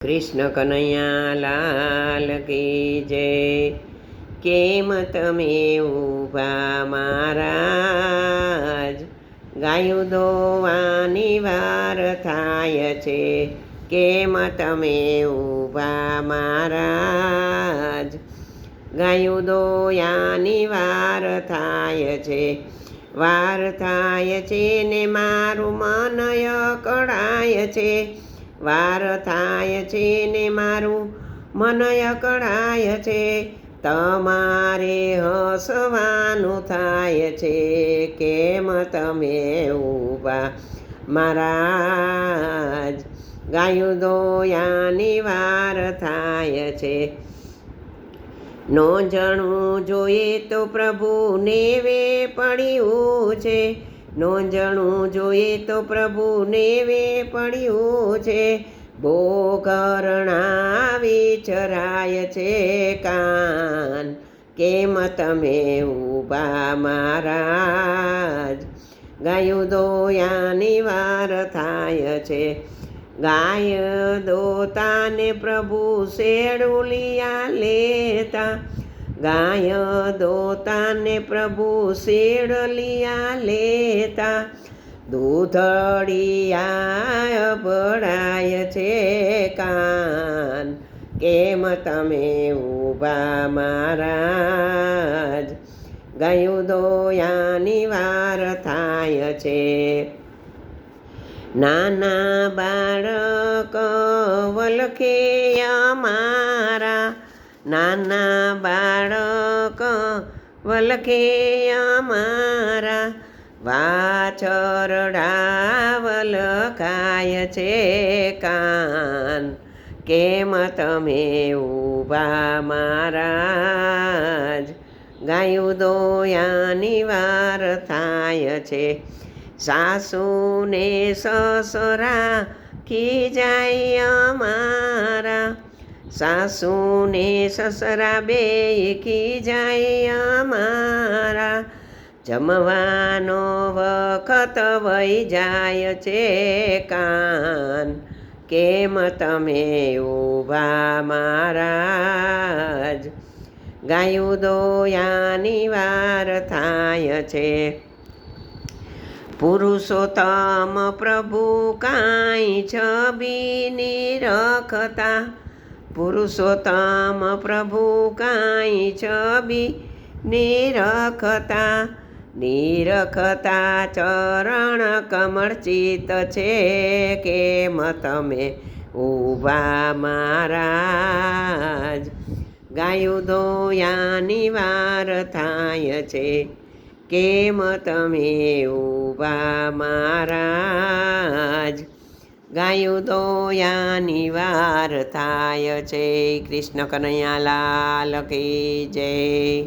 કૃષ્ણ કનૈયા લાલ કી જય। કેમ તમે ઊભા મહારાજ, ગાયું દોવાની વાર થાય છે। કેમ તમે ઊભા મહારાજ, ગાયું દોયાની વાર થાય છે। વાર થાય છે ને મારું મન અકળાય છે। વાર થાય છે ને મારું મન અકળાય છે। તમારે હસવાનું થાય છે। કેમ તમે ઊભા મહારાજ, ગાયું દોયાની વાર થાય છે। નોંધણું જોઈએ તો પ્રભુને વે પડ્યું છે। નોંધણું જોઈએ તો પ્રભુને વે પડ્યું છે। બોકરણા વિચરાય છે કાન, કેમ તમે ઊભા મહારાજ, ગાયું દોયાની વાર થાય છે। ગાય દોતાને પ્રભુ શેડુલિયા લેતા, ગાય દોતાને પ્રભુ શેડલિયા લેતા। દૂધડિયા ભળાય છે કાન, કેમ તમે ઊભા મહારાજ, ગાયું દોયાની વાર થાય છે। નાના બાળક વલખે અમારા, નાના બાળક વલખે અમારા। વાછરડા વલખાય છે કાન, કેમ તમે ઊભા મહારાજ, ગાયું દોયાની વાર થાય છે। સાસુને સસરા ખીજાય અમારા, સાસુને સસરા બે ખીજાય અમારા। જમવાનો વખત વહી જાય છે કાન, કેમ તમે ઊભા મહારાજ, ગાયું દોયાની વાર થાય છે। પુરુષોત્તમ પ્રભુ કાંઈ છબી નિરખતા, પુરુષોત્તમ પ્રભુ કાંઈ છબી નિરખતા। નિરખતા ચરણ કમળ ચિત છે, કેમ તમે ઊભા મહારાજ, ગાયું દોયાની વાર થાય છે। કેમ તમે ઊભા મહારાજ, ગાયું દોયાની વાર થાય છે। કૃષ્ણ કનૈયા લાલ કી જય।